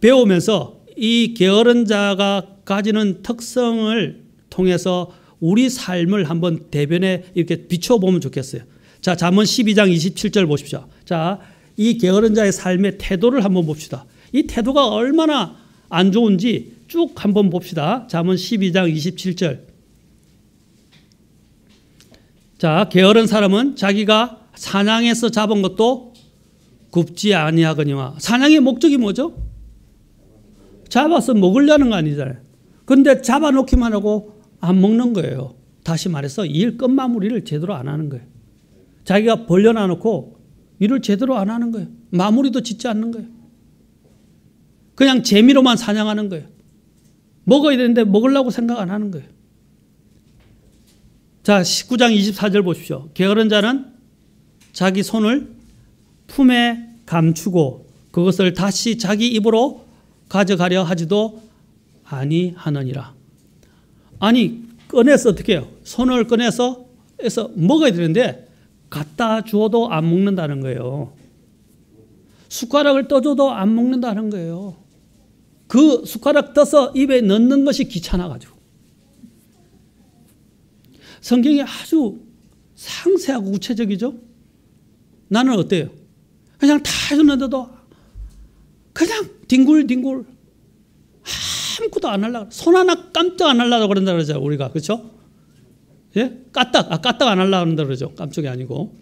배우면서 이 게으른 자가 가지는 특성을 통해서 우리 삶을 한번 대변에 이렇게 비춰보면 좋겠어요. 자, 잠언 12장 27절 보십시오. 자, 이 게으른 자의 삶의 태도를 한번 봅시다. 이 태도가 얼마나 안 좋은지 쭉 한번 봅시다. 잠언 12장 27절. 자, 게으른 사람은 자기가 사냥해서 잡은 것도 굽지 아니하거니와. 사냥의 목적이 뭐죠? 잡아서 먹으려는 거 아니잖아요. 근데 잡아놓기만 하고 안 먹는 거예요. 다시 말해서 일 끝마무리를 제대로 안 하는 거예요. 자기가 벌려놔놓고 일을 제대로 안 하는 거예요. 마무리도 짓지 않는 거예요. 그냥 재미로만 사냥하는 거예요. 먹어야 되는데 먹으려고 생각 안 하는 거예요. 자, 19장 24절 보십시오. 게으른 자는 자기 손을 품에 감추고 그것을 다시 자기 입으로 가져가려 하지도 아니하느니라. 아니, 꺼내서 어떻게 해요? 손을 꺼내서 먹어야 되는데 갖다 주어도 안 먹는다는 거예요. 숟가락을 떠줘도 안 먹는다는 거예요. 그 숟가락 떠서 입에 넣는 것이 귀찮아가지고. 성경이 아주 상세하고 구체적이죠. 나는 어때요? 그냥 다 해줬는데도 그냥 뒹굴뒹굴 아무것도 안 하려고, 손 하나 깜짝 안 하려고 그런다 그러죠, 우리가. 그렇죠? 예? 까딱 안 하려고 그런다 그러죠. 깜짝이 아니고.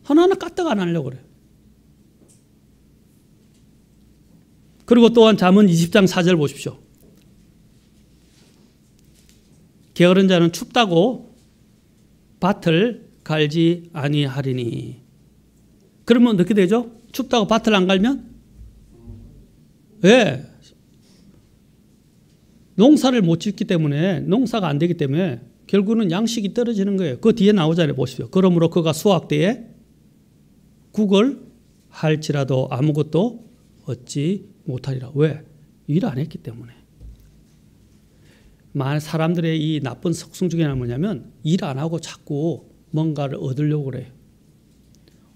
하나하나 까딱 안 하려고 그래요. 그리고 또한 잠언 20장 4절 보십시오. 게으른 자는 춥다고 밭을 갈지 아니하리니. 그러면 어떻게 되죠? 춥다고 밭을 안 갈면? 예. 농사를 못 짓기 때문에, 농사가 안 되기 때문에 결국은 양식이 떨어지는 거예요. 그 뒤에 나오잖아요. 보십시오. 그러므로 그가 수확 때에 국을 할지라도 아무것도 얻지 못하리라. 왜? 일 안 했기 때문에. 사람들의 이 나쁜 속성 중에 하나는 뭐냐면 일 안 하고 자꾸 뭔가를 얻으려고 그래요.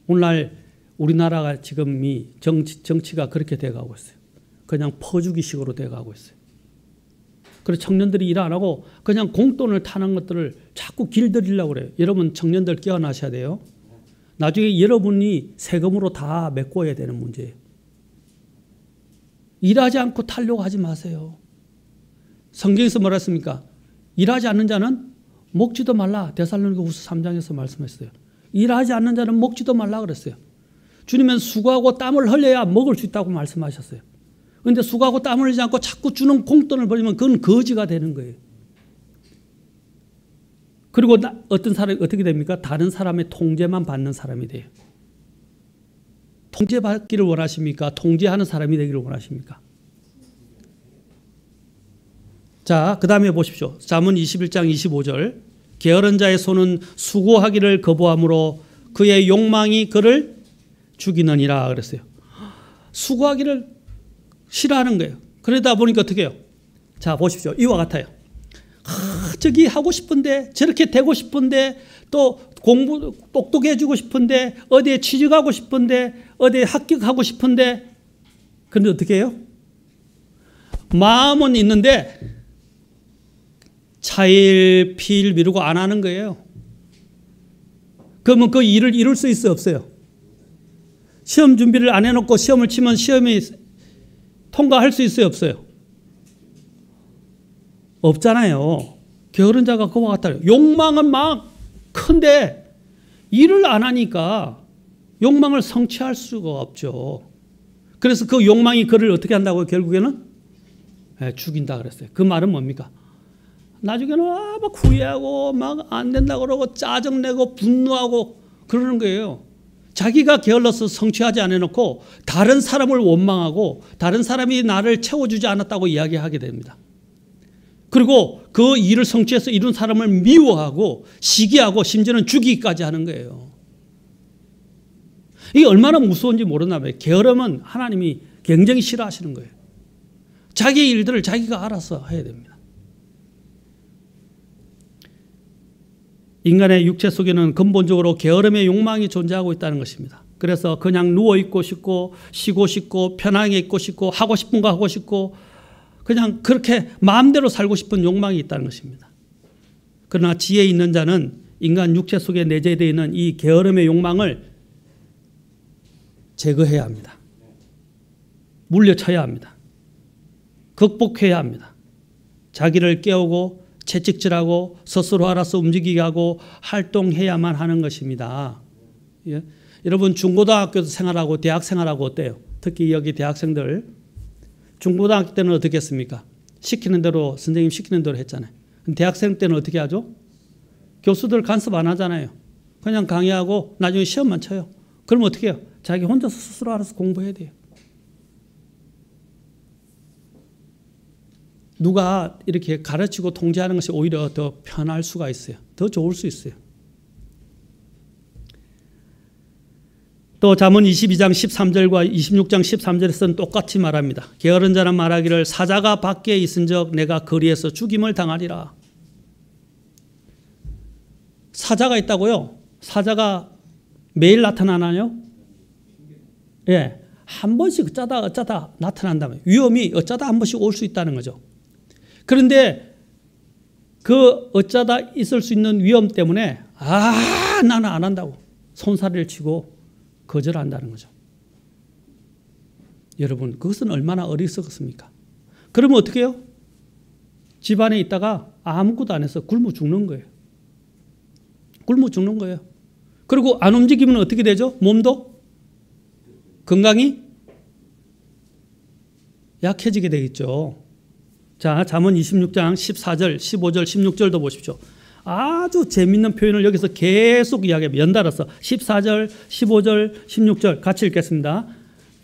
오늘날 우리나라가 지금 이 정치가 그렇게 돼가고 있어요. 그냥 퍼주기식으로 돼가고 있어요. 그래서 청년들이 일 안 하고 그냥 공돈을 타는 것들을 자꾸 길들이려고 그래요. 여러분 청년들 깨어나셔야 돼요. 나중에 여러분이 세금으로 다 메꿔야 되는 문제예요. 일하지 않고 타려고 하지 마세요. 성경에서 뭐라 했습니까? 일하지 않는 자는 먹지도 말라. 데살로니가후서 3장에서 말씀했어요. 일하지 않는 자는 먹지도 말라 그랬어요. 주님은 수고하고 땀을 흘려야 먹을 수 있다고 말씀하셨어요. 그런데 수고하고 땀을 흘리지 않고 자꾸 주는 공돈을 벌리면 그건 거지가 되는 거예요. 그리고 어떤 사람이 어떻게 됩니까? 다른 사람의 통제만 받는 사람이 돼요. 통제받기를 원하십니까? 통제하는 사람이 되기를 원하십니까? 자, 그 다음에 보십시오. 잠언 21장 25절. 게으른 자의 손은 수고하기를 거부함으로 그의 욕망이 그를 죽이느니라 그랬어요. 수고하기를 싫어하는 거예요. 그러다 보니까 어떻게 해요? 자, 보십시오. 이와 같아요. 저기 하고 싶은데, 저렇게 되고 싶은데, 또 공부 똑똑해지고 싶은데, 어디에 취직하고 싶은데, 어디에 합격하고 싶은데, 그런데 어떻게 해요? 마음은 있는데 차일 피일 미루고 안 하는 거예요. 그러면 그 일을 이룰 수 있어요, 없어요? 시험 준비를 안 해놓고 시험을 치면 시험이 통과할 수 있어요, 없어요? 없잖아요. 게으른 자가 그와 같아요. 욕망은 막 큰데 일을 안 하니까 욕망을 성취할 수가 없죠. 그래서 그 욕망이 그를 어떻게 한다고요? 결국에는 죽인다 그랬어요. 그 말은 뭡니까? 나중에는 막 후회하고 막 안 된다고 그러고 짜증내고 분노하고 그러는 거예요. 자기가 게을러서 성취하지 않아놓고 다른 사람을 원망하고 다른 사람이 나를 채워주지 않았다고 이야기하게 됩니다. 그리고 그 일을 성취해서 이룬 사람을 미워하고 시기하고 심지어는 죽이기까지 하는 거예요. 이게 얼마나 무서운지 모르나 봐요. 게으름은 하나님이 굉장히 싫어하시는 거예요. 자기의 일들을 자기가 알아서 해야 됩니다. 인간의 육체 속에는 근본적으로 게으름의 욕망이 존재하고 있다는 것입니다. 그래서 그냥 누워있고 싶고 쉬고 싶고 편하게 있고 싶고 하고 싶은 거 하고 싶고 그냥 그렇게 마음대로 살고 싶은 욕망이 있다는 것입니다. 그러나 지혜 있는 자는 인간 육체 속에 내재되어 있는 이 게으름의 욕망을 제거해야 합니다. 물려쳐야 합니다. 극복해야 합니다. 자기를 깨우고 채찍질하고 스스로 알아서 움직이게 하고 활동해야만 하는 것입니다. 예? 여러분 중고등학교 생활하고 대학 생활하고 어때요? 특히 여기 대학생들 중고등학교 때는 어떻게 했습니까? 시키는 대로 선생님 시키는 대로 했잖아요. 대학생 때는 어떻게 하죠? 교수들 간섭 안 하잖아요. 그냥 강의하고 나중에 시험만 쳐요. 그럼 어떻게 해요? 자기 혼자서 스스로 알아서 공부해야 돼요. 누가 이렇게 가르치고 통제하는 것이 오히려 더 편할 수가 있어요. 더 좋을 수 있어요. 또 잠언 22장 13절과 26장 13절에서는 똑같이 말합니다. 게으른 자는 말하기를 사자가 밖에 있은즉 내가 거리에서 죽임을 당하리라. 사자가 있다고요? 사자가 매일 나타나나요? 예, 한 번씩 어쩌다 나타난다면 위험이 어쩌다 한 번씩 올 수 있다는 거죠. 그런데 그 어쩌다 있을 수 있는 위험 때문에 나는 안 한다고 손사래를 치고 거절한다는 거죠. 여러분 그것은 얼마나 어리석었습니까? 그러면 어떻게 해요? 집안에 있다가 아무것도 안 해서 굶어 죽는 거예요. 굶어 죽는 거예요. 그리고 안 움직이면 어떻게 되죠? 몸도 건강이 약해지게 되겠죠. 자, 잠언 26장 14절, 15절, 16절도 보십시오. 아주 재밌는 표현을 여기서 계속 이야기합니다. 연달아서 14절, 15절, 16절 같이 읽겠습니다.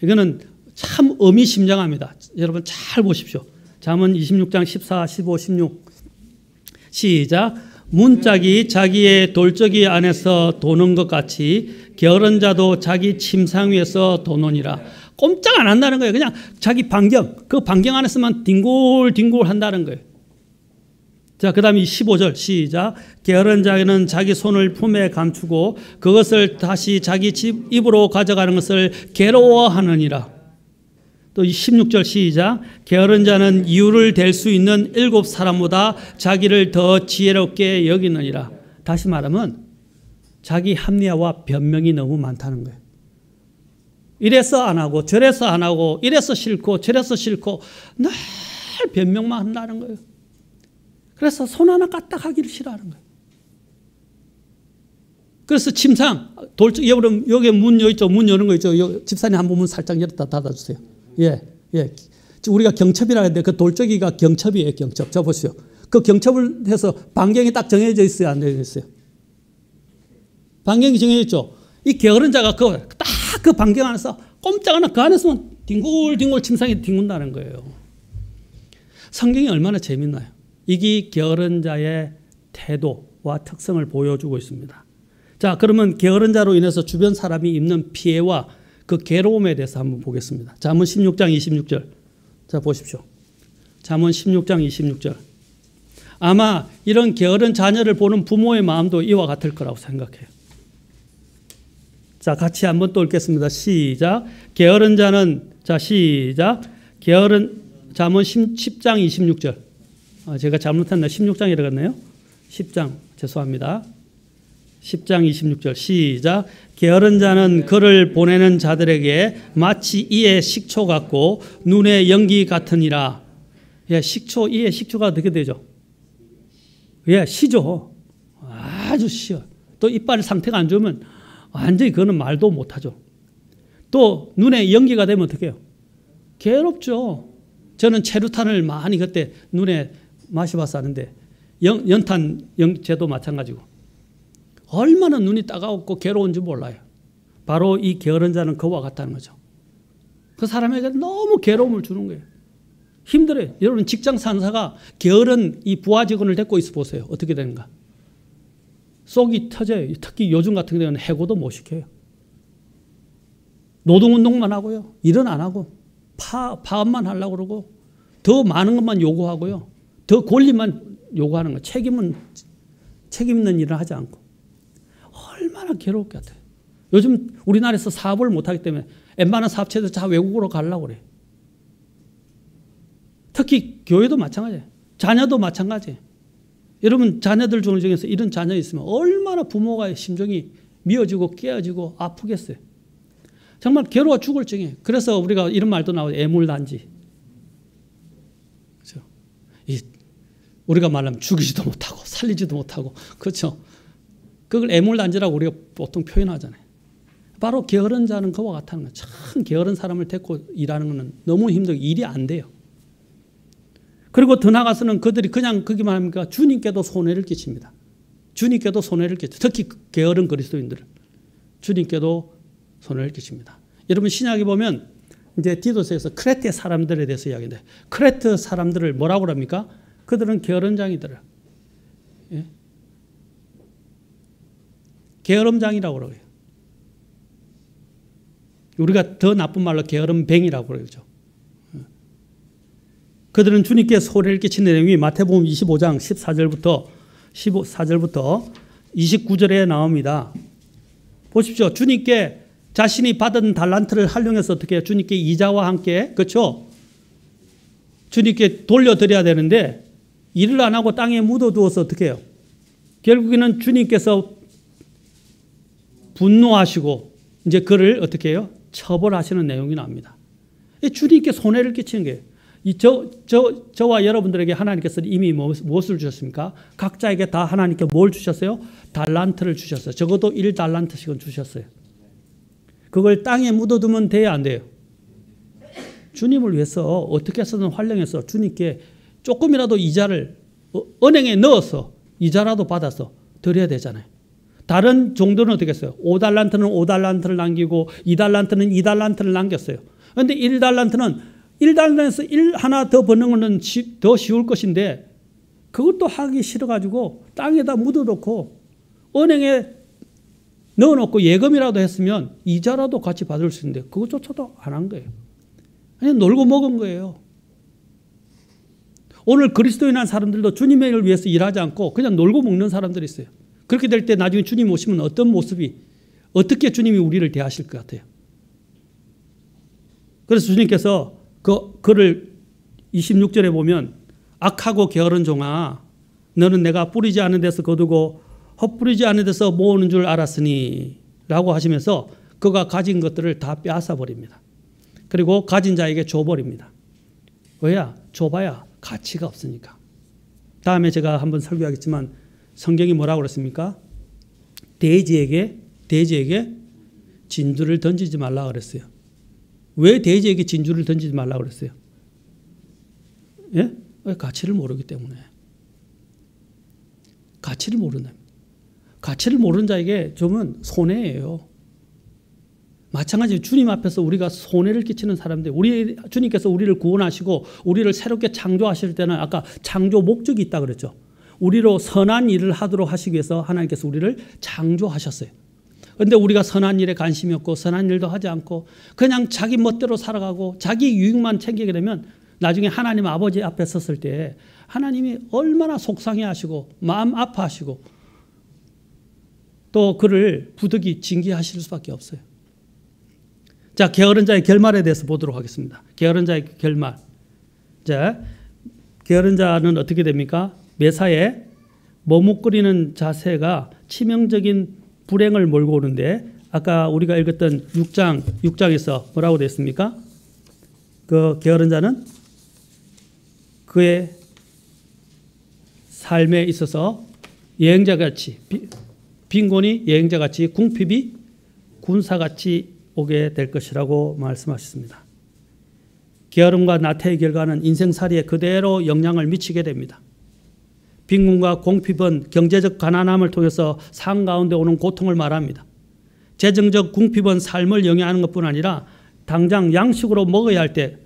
이거는 참 의미심장합니다. 여러분 잘 보십시오. 잠언 26장 14, 15, 16 시작. 문짝이 자기의 돌적이 안에서 도는 것 같이 게으른 자도 자기 침상 위에서 도노니라. 꼼짝 안 한다는 거예요. 그냥 자기 반경, 그 반경 안에서만 뒹굴뒹굴 한다는 거예요. 자, 그 다음에 15절 시작. 게으른 자는 자기 손을 품에 감추고 그것을 다시 자기 집 입으로 가져가는 것을 괴로워하느니라. 또 16절 시작. 게으른 자는 이유를 댈 수 있는 7사람보다 자기를 더 지혜롭게 여기느니라. 다시 말하면 자기 합리화와 변명이 너무 많다는 거예요. 이래서 안 하고 저래서 안 하고 이래서 싫고 저래서 싫고 늘 변명만 한다는 거예요. 그래서 손 하나 까딱하기를 싫어하는 거예요. 그래서 침상 여기 문 여기 있죠. 문 여는 거 있죠. 집사님 한 번 문 살짝 열었다 닫아주세요. 예. 우리가 경첩이라 하는데 그 돌적이가 경첩이에요. 경첩. 저 보시죠. 그 경첩을 해서 반경이 딱 정해져 있어요. 안 정해져 있어요. 반경이 정해져 있죠. 이 게으른 자가 딱 그 반경 안에서 꼼짝 안 하고 그 안에서만 뒹굴뒹굴 침상에 뒹군다는 거예요. 성경이 얼마나 재밌나요? 이게 게으른 자의 태도와 특성을 보여주고 있습니다. 자, 그러면 게으른 자로 인해서 주변 사람이 입는 피해와 그 괴로움에 대해서 한번 보겠습니다. 잠언 16장 26절. 자, 보십시오. 잠언 16장 26절. 아마 이런 게으른 자녀를 보는 부모의 마음도 이와 같을 거라고 생각해요. 자, 같이 한번 또 읽겠습니다. 시작. 게으른 자는, 자, 시작. 잠언 10장 26절. 제가 잘못했나? 16장이라고 했나요? 10장. 죄송합니다. 10장 26절. 시작. 게으른 자는 그를 보내는 자들에게 마치 이의 식초 같고 눈의 연기 같으니라. 예, 이의 식초가 어떻게 되죠? 예, 시죠. 아주 시요. 또 이빨 상태가 안 좋으면 완전히 그거는 말도 못하죠. 또 눈에 연기가 되면 어떻게 해요? 괴롭죠. 저는 체류탄을 많이 그때 눈에 마셔봐서 아는데 연탄 제도 마찬가지고 얼마나 눈이 따가웠고 괴로운지 몰라요. 바로 이 게으른 자는 그와 같다는 거죠. 그 사람에게 너무 괴로움을 주는 거예요. 힘들어요. 여러분 직장 상사가 게으른 이 부하 직원을 데리고 있어 보세요. 어떻게 되는가? 속이 터져요. 특히 요즘 같은 경우는 해고도 못 시켜요. 노동운동만 하고요. 일은 안 하고 파업만 하려고 그러고 더 많은 것만 요구하고요. 더 권리만 요구하는 거예요. 책임 있는 일을 하지 않고. 얼마나 괴로울 것 같아요. 요즘 우리나라에서 사업을 못하기 때문에 웬만한 사업체들 다 외국으로 가려고 그래요. 특히 교회도 마찬가지예요. 자녀도 마찬가지예요. 여러분 자녀들 중에서 이런 자녀 있으면 얼마나 부모가 심정이 미어지고 깨어지고 아프겠어요. 정말 괴로워 죽을 정이에요. 그래서 우리가 이런 말도 나오죠. 애물단지. 그렇죠? 우리가 말하면 죽이지도 못하고 살리지도 못하고 그렇죠? 그걸 애물단지라고 우리가 보통 표현하잖아요. 바로 게으른 자는 그와 같다는 거예요. 참 게으른 사람을 데리고 일하는 것은 너무 힘들고 일이 안 돼요. 그리고 더 나아가서는 그들이 그냥 거기만 합니까? 주님께도 손해를 끼칩니다. 주님께도 손해를 끼쳐요. 특히 게으른 그리스도인들은 주님께도 손해를 끼칩니다. 여러분 신약에 보면 이제 디도서에서 크레테 사람들에 대해서 이야기인데 크레트 사람들을 뭐라고 합니까? 그들은 게으름장이더라. 예? 게으름장이라고 그래요. 우리가 더 나쁜 말로 게으름뱅이라고 그러죠. 그들은 주님께 소리를 끼치는 내용이 마태복음 25장 14절부터 29절에 나옵니다. 보십시오. 주님께 자신이 받은 달란트를 활용해서 어떻게 해요? 주님께 이자와 함께 그렇죠? 주님께 돌려드려야 되는데 일을 안 하고 땅에 묻어두어서 어떻게 해요? 결국에는 주님께서 분노하시고 이제 그를 어떻게 해요? 처벌하시는 내용이 나옵니다. 주님께 손해를 끼치는 거예요. 저와 여러분들에게 하나님께서 이미 무엇을 주셨습니까? 각자에게 다 하나님께 뭘 주셨어요? 달란트를 주셨어요. 적어도 1달란트씩은 주셨어요. 그걸 땅에 묻어두면 돼야 안 돼요? 주님을 위해서 어떻게 해서든 활용해서 주님께 조금이라도 이자를 은행에 넣어서 이자라도 받아서 드려야 되잖아요. 다른 종들은 어떻게 했어요? 5달란트는 5달란트를 남기고 2달란트는 2달란트를 남겼어요. 그런데 1달란트는 1달란트에서 1 하나 더 버는 것은 더 쉬울 것인데 그것도 하기 싫어가지고 땅에다 묻어놓고 은행에 넣어놓고 예금이라도 했으면 이자라도 같이 받을 수 있는데 그것조차도 안 한 거예요. 그냥 놀고 먹은 거예요. 오늘 그리스도인한 사람들도 주님의 일을 위해서 일하지 않고 그냥 놀고 먹는 사람들이 있어요. 그렇게 될 때 나중에 주님 오시면 어떤 모습이 어떻게 주님이 우리를 대하실 것 같아요. 그래서 주님께서 그를 26절에 보면 악하고 게으른 종아 너는 내가 뿌리지 않은 데서 거두고 헛뿌리지 않은 데서 모으는 줄 알았으니 라고 하시면서 그가 가진 것들을 다 빼앗아 버립니다. 그리고 가진 자에게 줘버립니다. 왜야? 줘봐야 가치가 없으니까. 다음에 제가 한번 설교하겠지만 성경이 뭐라고 그랬습니까? 돼지에게 진주를 던지지 말라고 그랬어요. 왜 돼지에게 진주를 던지지 말라고 그랬어요? 예? 가치를 모르기 때문에. 가치를 모른다. 가치를 모르는 자에게 주면 손해예요. 마찬가지로 주님 앞에서 우리가 손해를 끼치는 사람들, 주님께서 우리를 구원하시고 우리를 새롭게 창조하실 때는 아까 창조 목적이 있다 그랬죠. 우리로 선한 일을 하도록 하시기 위해서 하나님께서 우리를 창조하셨어요. 그런데 우리가 선한 일에 관심이 없고 선한 일도 하지 않고 그냥 자기 멋대로 살아가고 자기 유익만 챙기게 되면 나중에 하나님 아버지 앞에 섰을 때 하나님이 얼마나 속상해하시고 마음 아파하시고 또 그를 부득이 징계하실 수밖에 없어요. 자, 게으른 자의 결말에 대해서 보도록 하겠습니다. 게으른 자의 결말. 자, 게으른 자는 어떻게 됩니까? 매사에 머뭇거리는 자세가 치명적인 불행을 몰고 오는데 아까 우리가 읽었던 6장에서 뭐라고 되어 있습니까? 그 게으른 자는 그의 삶에 있어서 여행자같이 빈곤이 여행자같이 궁핍이 군사같이 오게 될 것이라고 말씀하셨습니다. 게으름과 나태의 결과는 인생살이에 그대로 영향을 미치게 됩니다. 빈곤과 궁핍은 경제적 가난함을 통해서 삶 가운데 오는 고통을 말합니다. 재정적 궁핍은 삶을 영위하는 것뿐 아니라 당장 양식으로 먹어야 할 때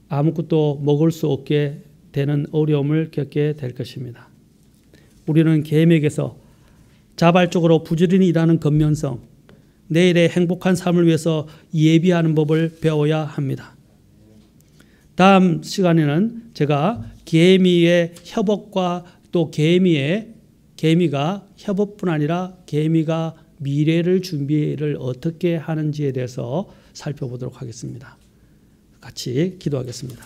아무것도 먹을 수 없게 되는 어려움을 겪게 될 것입니다. 우리는 계획에서 자발적으로 부지런히 일하는 근면성, 내일의 행복한 삶을 위해서 예비하는 법을 배워야 합니다. 다음 시간에는 제가 개미의 협업과 또 개미가 협업뿐 아니라 개미가 미래를 준비를 어떻게 하는지에 대해서 살펴보도록 하겠습니다. 같이 기도하겠습니다.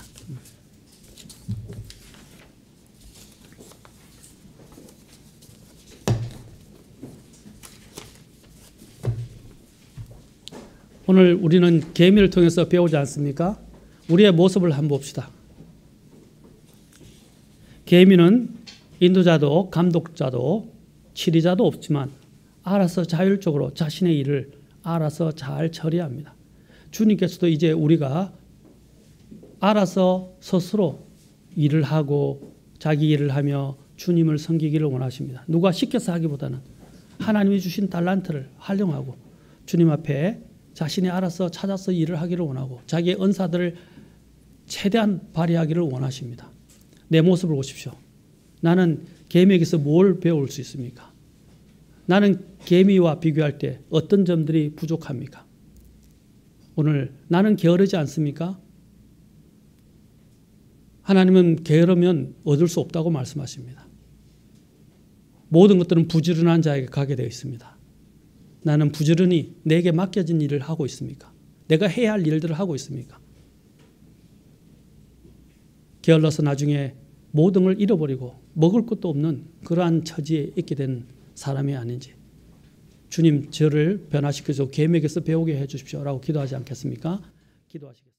오늘 우리는 개미를 통해서 배우지 않습니까? 우리의 모습을 한번 봅시다. 개미는 인도자도 감독자도 치리자도 없지만 알아서 자율적으로 자신의 일을 알아서 잘 처리합니다. 주님께서도 이제 우리가 알아서 스스로 일을 하고 자기 일을 하며 주님을 섬기기를 원하십니다. 누가 시켜서 하기보다는 하나님이 주신 달란트를 활용하고 주님 앞에 자신이 알아서 찾아서 일을 하기를 원하고 자기의 은사들을 최대한 발휘하기를 원하십니다. 내 모습을 보십시오. 나는 개미에게서 뭘 배울 수 있습니까? 나는 개미와 비교할 때 어떤 점들이 부족합니까? 오늘 나는 게으르지 않습니까? 하나님은 게으르면 얻을 수 없다고 말씀하십니다. 모든 것들은 부지런한 자에게 가게 되어 있습니다. 나는 부지런히 내게 맡겨진 일을 하고 있습니까? 내가 해야 할 일들을 하고 있습니까? 게을러서 나중에 모든 걸 잃어버리고 먹을 것도 없는 그러한 처지에 있게 된 사람이 아닌지 주님 저를 변화시켜서 계획에서 배우게 해 주십시오 라고 기도하지 않겠습니까? 기도하시겠습니다.